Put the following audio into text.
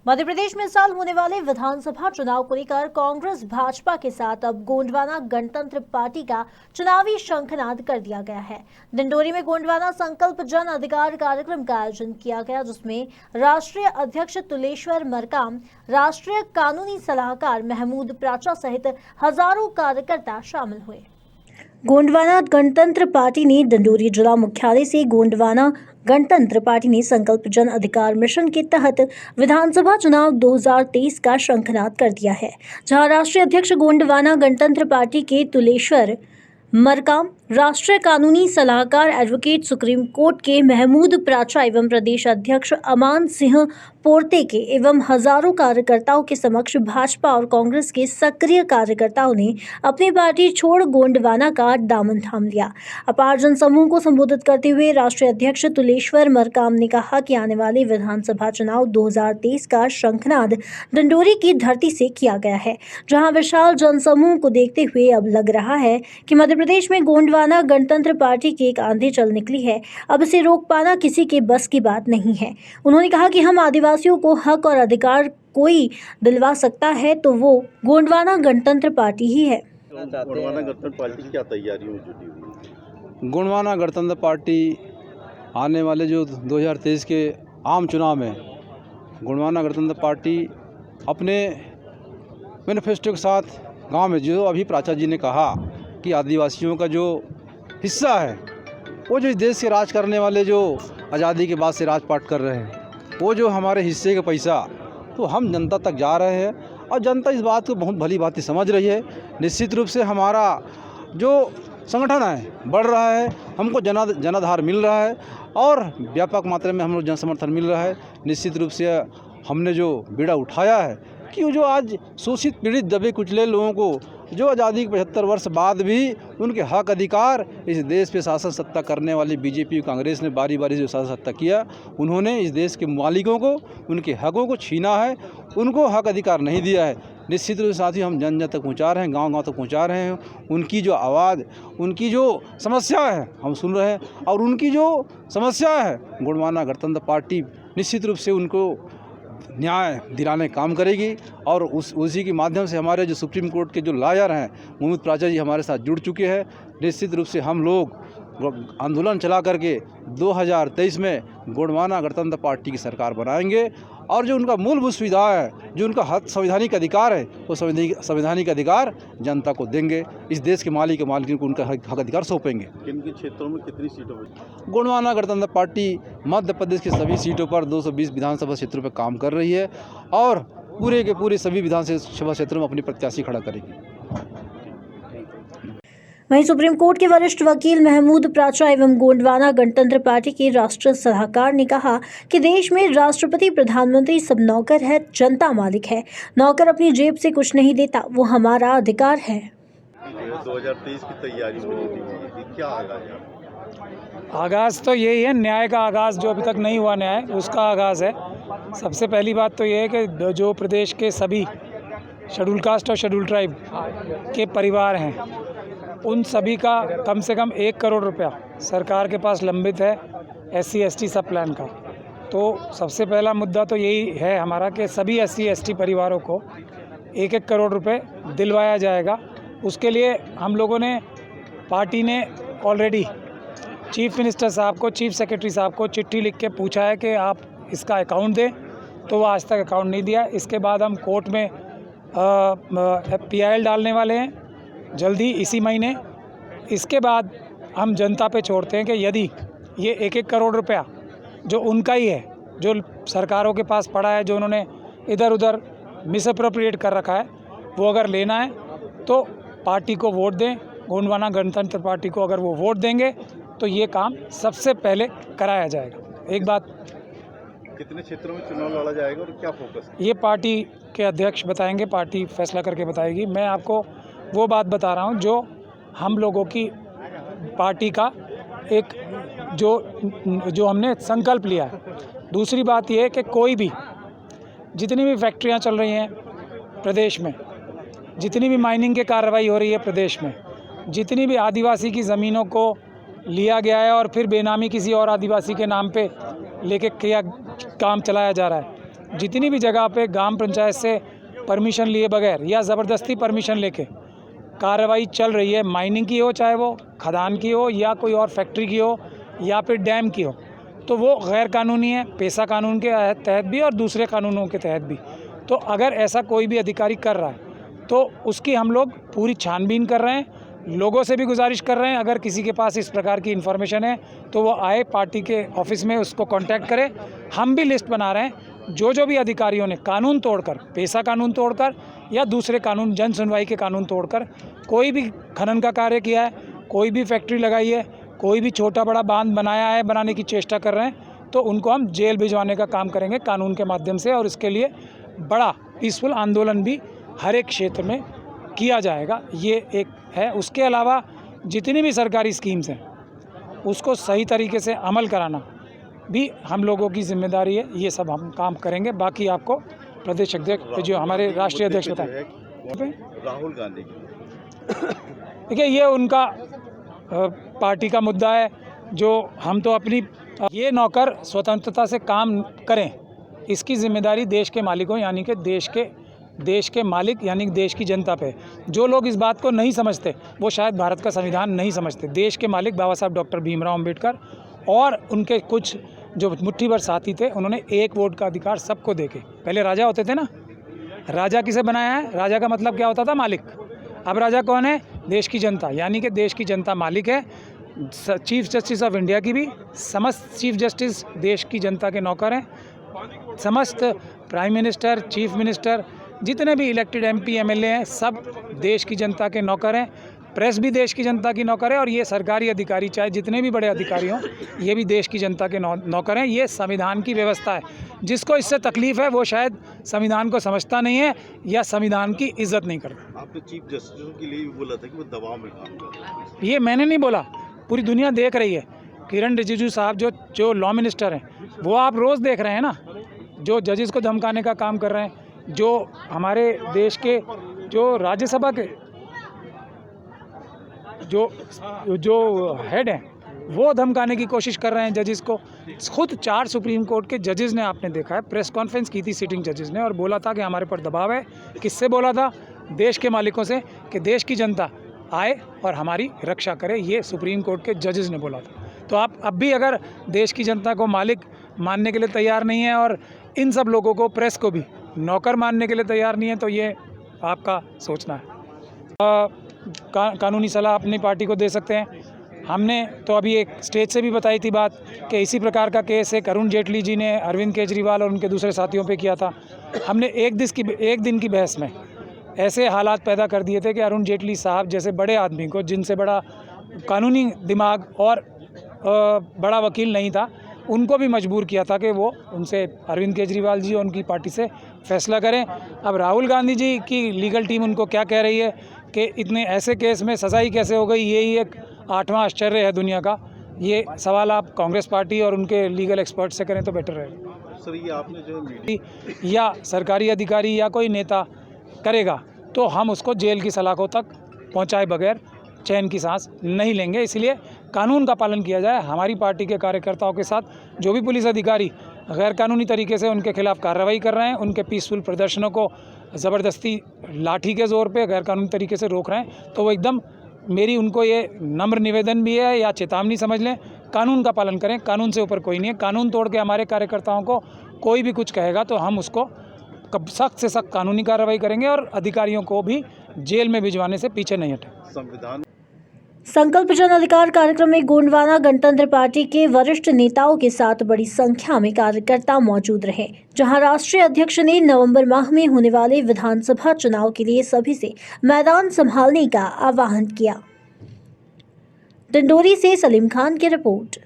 मध्य प्रदेश में इस साल होने वाले विधानसभा चुनाव को लेकर कांग्रेस भाजपा के साथ अब गोंडवाना गणतंत्र पार्टी का चुनावी शंखनाद कर दिया गया है। डिंडोरी में गोंडवाना संकल्प जन अधिकार कार्यक्रम का आयोजन किया गया, जिसमें राष्ट्रीय अध्यक्ष तुलेश्वर मरकाम, राष्ट्रीय कानूनी सलाहकार महमूद प्राचा सहित हजारों कार्यकर्ता शामिल हुए। गोंडवाना गणतंत्र पार्टी ने डिंडोरी जिला मुख्यालय से गोंडवाना गणतंत्र पार्टी ने संकल्प जन अधिकार मिशन के तहत विधानसभा चुनाव 2023 का शंखनाद कर दिया है, जहां राष्ट्रीय अध्यक्ष गोंडवाना गणतंत्र पार्टी के तुलेश्वर मरकाम, राष्ट्रीय कानूनी सलाहकार एडवोकेट सुप्रीम कोर्ट के महमूद प्राचा एवं प्रदेश अध्यक्ष अमान सिंह पोर्ते के एवं हजारों कार्यकर्ताओं के समक्ष भाजपा और कांग्रेस के सक्रिय कार्यकर्ताओं ने अपनी पार्टी छोड़ गोंडवाना का दामन थाम लिया। अपार जनसमूह को संबोधित करते हुए राष्ट्रीय अध्यक्ष तुलेश्वर मरकाम ने कहा कि आने वाले विधानसभा चुनाव 2023 का शंखनाद डिंडोरी की धरती से किया गया है, जहां विशाल जनसमूह को देखते हुए अब लग रहा है कि मध्य प्रदेश में गोंडवाना गणतंत्र पार्टी की एक आंधी चल निकली है। अब इसे रोक पाना किसी के बस की बात नहीं है। उन्होंने कहा कि हम आदिवासियों को हक और अधिकार कोई दिलवा सकता है तो वो गोंडवाना गणतंत्र पार्टी ही है। गोंडवाना गणतंत्र पार्टी की क्या तैयारी हो जुटी हुई है? गोंडवाना गणतंत्र पार्टी आने वाले जो 2023 के आम चुनाव में गोंडवाना गणतंत्र पार्टी अपने मैनिफेस्टो के साथ गांव में जो अभी प्राचा जी ने कहा कि आदिवासियों का जो हिस्सा है, वो जो इस देश से राज करने वाले जो आज़ादी के बाद से राजपाट कर रहे हैं, वो जो हमारे हिस्से का पैसा तो हम जनता तक जा रहे हैं और जनता इस बात को बहुत भली भांति समझ रही है। निश्चित रूप से हमारा जो संगठन है बढ़ रहा है, हमको जनाधार मिल रहा है और व्यापक मात्रा में हम लोग जन समर्थन मिल रहा है। निश्चित रूप से हमने जो बीड़ा उठाया है कि जो आज शोषित पीड़ित दबे कुचले लोगों को जो आज़ादी के 75 वर्ष बाद भी उनके हक अधिकार इस देश पे शासन सत्ता करने वाली बीजेपी कांग्रेस ने बारी बारी जो शासन सत्ता किया, उन्होंने इस देश के मालिकों को उनके हकों को छीना है, उनको हक अधिकार नहीं दिया है। निश्चित रूप से साथ ही हम जन जन तक पहुँचा रहे हैं, गांव-गांव तक पहुँचा रहे हैं। उनकी जो आवाज़, उनकी जो समस्या है हम सुन रहे हैं और उनकी जो समस्या है गोंडवाना गणतंत्र पार्टी निश्चित रूप से उनको न्याय दिलाने काम करेगी और उसी के माध्यम से हमारे जो सुप्रीम कोर्ट के जो लॉयर हैं महमूद प्राचा जी हमारे साथ जुड़ चुके हैं। निश्चित रूप से हम लोग आंदोलन चला करके 2023 में गोंडवाना गणतंत्र पार्टी की सरकार बनाएंगे और जो उनका मूलभूत सुविधा है, जो उनका हक संवैधानिक अधिकार है, वो संवैधानिक अधिकार जनता को देंगे। इस देश के मालिकों को उनका हक अधिकार सौंपेंगे। किन क्षेत्रों में कितनी सीटों पर गोंडवाना गणतंत्र पार्टी मध्य प्रदेश की सभी सीटों पर 220 विधानसभा क्षेत्रों पर काम कर रही है और पूरे के पूरे सभी विधानसभा क्षेत्रों में अपनी प्रत्याशी खड़ा करेगी। वहीं सुप्रीम कोर्ट के वरिष्ठ वकील महमूद प्राचा एवं गोंडवाना गणतंत्र पार्टी के राष्ट्रीय सलाहकार ने कहा कि देश में राष्ट्रपति, प्रधानमंत्री सब नौकर है, जनता मालिक है। नौकर अपनी जेब से कुछ नहीं देता, वो हमारा अधिकार है। 2023 की तैयारी हो रही है, क्या आगाज़ तो यही है, न्याय का आगाज़ जो अभी तक नहीं हुआ न्याय, उसका आगाज़ है। सबसे पहली बात तो ये है कि जो प्रदेश के सभी शेड्यूल कास्ट और शेड्यूल ट्राइब के परिवार हैं, उन सभी का कम से कम 1 करोड़ रुपया सरकार के पास लंबित है SC ST सब प्लान का। तो सबसे पहला मुद्दा तो यही है हमारा कि सभी SC ST परिवारों को 1-1 करोड़ रुपए दिलवाया जाएगा। उसके लिए हम लोगों ने, पार्टी ने ऑलरेडी चीफ मिनिस्टर साहब को, चीफ सेक्रेटरी साहब को चिट्ठी लिख के पूछा है कि आप इसका अकाउंट दें, तो वो आज तक अकाउंट नहीं दिया। इसके बाद हम कोर्ट में PIL डालने वाले हैं जल्दी इसी महीने। इसके बाद हम जनता पे छोड़ते हैं कि यदि ये 1-1 करोड़ रुपया जो उनका ही है, जो सरकारों के पास पड़ा है, जो उन्होंने इधर उधर मिसअप्रोप्रिएट कर रखा है, वो अगर लेना है तो पार्टी को वोट दें। गोंडवाना गणतंत्र पार्टी को अगर वो वोट देंगे तो ये काम सबसे पहले कराया जाएगा। एक बात, कितने क्षेत्रों में चुनाव लड़ा जाएगा और क्या फोकस? ये पार्टी के अध्यक्ष बताएंगे, पार्टी फैसला करके बताएगी। मैं आपको वो बात बता रहा हूँ जो हम लोगों की पार्टी का एक जो हमने संकल्प लिया है। दूसरी बात ये है कि कोई भी, जितनी भी फैक्ट्रियाँ चल रही हैं प्रदेश में, जितनी भी माइनिंग की कार्रवाई हो रही है प्रदेश में, जितनी भी आदिवासी की ज़मीनों को लिया गया है और फिर बेनामी किसी और आदिवासी के नाम पे लेके किया काम चलाया जा रहा है, जितनी भी जगह पे ग्राम पंचायत से परमिशन लिए बगैर या ज़बरदस्ती परमिशन लेके कार्रवाई चल रही है, माइनिंग की हो, चाहे वो खदान की हो या कोई और फैक्ट्री की हो या फिर डैम की हो, तो वो गैर कानूनी है, पेशा कानून के तहत भी और दूसरे कानूनों के तहत भी। तो अगर ऐसा कोई भी अधिकारी कर रहा है तो उसकी हम लोग पूरी छानबीन कर रहे हैं। लोगों से भी गुजारिश कर रहे हैं, अगर किसी के पास इस प्रकार की इन्फॉर्मेशन है तो वो आए पार्टी के ऑफिस में, उसको कांटेक्ट करें। हम भी लिस्ट बना रहे हैं, जो भी अधिकारियों ने कानून तोड़कर, पेशा कानून तोड़कर या दूसरे कानून, जन सुनवाई के कानून तोड़कर कोई भी खनन का कार्य किया है, कोई भी फैक्ट्री लगाई है, कोई भी छोटा बड़ा बांध बनाया है, बनाने की चेष्टा कर रहे हैं, तो उनको हम जेल भिजवाने का काम करेंगे कानून के माध्यम से। और इसके लिए बड़ा पीसफुल आंदोलन भी हर एक क्षेत्र में किया जाएगा, ये एक है। उसके अलावा जितनी भी सरकारी स्कीम्स हैं उसको सही तरीके से अमल कराना भी हम लोगों की जिम्मेदारी है, ये सब हम काम करेंगे। बाकी आपको प्रदेश अध्यक्ष, जो हमारे राष्ट्रीय अध्यक्ष बताएं। राहुल गांधी की देखिए, ये उनका पार्टी का मुद्दा है, जो हम तो अपनी ये नौकर स्वतंत्रता से काम करें, इसकी जिम्मेदारी देश के मालिकों यानी कि देश के मालिक यानी देश की जनता पे। जो लोग इस बात को नहीं समझते वो शायद भारत का संविधान नहीं समझते। देश के मालिक बाबा साहब डॉक्टर भीमराव अंबेडकर और उनके कुछ जो मुट्ठी भर साथी थे, उन्होंने एक वोट का अधिकार सबको देके, पहले राजा होते थे ना, राजा किसे बनाया है? राजा का मतलब क्या होता था? मालिक। अब राजा कौन है? देश की जनता, यानी कि देश की जनता मालिक है। चीफ जस्टिस ऑफ इंडिया की भी समस्त चीफ जस्टिस देश की जनता के नौकर हैं। समस्त प्राइम मिनिस्टर, चीफ मिनिस्टर, जितने भी इलेक्टेड एमपी एमएलए हैं, सब देश की जनता के नौकर हैं। प्रेस भी देश की जनता की नौकर है, और ये सरकारी अधिकारी चाहे जितने भी बड़े अधिकारी हों, ये भी देश की जनता के नौकर हैं। ये संविधान की व्यवस्था है। जिसको इससे तकलीफ़ है वो शायद संविधान को समझता नहीं है या संविधान की इज्जत नहीं करता। आपने चीफ जस्टिस के लिए भी बोला था कि वो दबाव में काम कर रहे हैं। ये मैंने नहीं बोला, पूरी दुनिया देख रही है। किरण रिजिजू साहब जो लॉ मिनिस्टर हैं, वो आप रोज़ देख रहे हैं ना, जो जजेस को धमकाने का काम कर रहे हैं, जो हमारे देश के जो राज्यसभा के जो हेड हैं, वो धमकाने की कोशिश कर रहे हैं जजेस को। खुद 4 सुप्रीम कोर्ट के जजेस ने, आपने देखा है, प्रेस कॉन्फ्रेंस की थी सिटिंग जजेस ने, और बोला था कि हमारे पर दबाव है। किससे बोला था? देश के मालिकों से, कि देश की जनता आए और हमारी रक्षा करे। ये सुप्रीम कोर्ट के जजेस ने बोला था। तो आप अब भी अगर देश की जनता को मालिक मानने के लिए तैयार नहीं है और इन सब लोगों को, प्रेस को भी नौकर मानने के लिए तैयार नहीं है, तो ये आपका सोचना है। कानूनी सलाह अपनी पार्टी को दे सकते हैं। हमने तो अभी एक स्टेज से भी बताई थी बात कि इसी प्रकार का केस एक अरुण जेटली जी ने अरविंद केजरीवाल और उनके दूसरे साथियों पे किया था। हमने एक दिन की बहस में ऐसे हालात पैदा कर दिए थे कि अरुण जेटली साहब जैसे बड़े आदमी को, जिनसे बड़ा कानूनी दिमाग और बड़ा वकील नहीं था, उनको भी मजबूर किया था कि वो उनसे, अरविंद केजरीवाल जी और उनकी पार्टी से फैसला करें। अब राहुल गांधी जी की लीगल टीम उनको क्या कह रही है कि इतने ऐसे केस में सजाई कैसे हो गई, यही एक 8वां आश्चर्य है दुनिया का। ये सवाल आप कांग्रेस पार्टी और उनके लीगल एक्सपर्ट से करें तो बेटर रहेगा। सर, ये आपने जो या सरकारी अधिकारी या कोई नेता करेगा तो हम उसको जेल की सलाखों तक पहुंचाए बगैर चैन की सांस नहीं लेंगे। इसलिए कानून का पालन किया जाए। हमारी पार्टी के कार्यकर्ताओं के साथ जो भी पुलिस अधिकारी गैर कानूनी तरीके से उनके खिलाफ कार्रवाई कर रहे हैं, उनके पीसफुल प्रदर्शनों को ज़बरदस्ती लाठी के ज़ोर पे गैर कानूनी तरीके से रोक रहे हैं, तो वो एकदम, मेरी उनको ये नम्र निवेदन भी है या चेतावनी समझ लें, कानून का पालन करें। कानून से ऊपर कोई नहीं है। कानून तोड़ के हमारे कार्यकर्ताओं को कोई भी कुछ कहेगा तो हम उसको सख्त से सख्त कानूनी कार्रवाई करेंगे और अधिकारियों को भी जेल में भिजवाने से पीछे नहीं हटें। संविधान संकल्प जन अधिकार कार्यक्रम में गोंडवाना गणतंत्र पार्टी के वरिष्ठ नेताओं के साथ बड़ी संख्या में कार्यकर्ता मौजूद रहे, जहां राष्ट्रीय अध्यक्ष ने नवंबर माह में होने वाले विधानसभा चुनाव के लिए सभी से मैदान संभालने का आह्वान किया। डिंडोरी से सलीम खान की रिपोर्ट।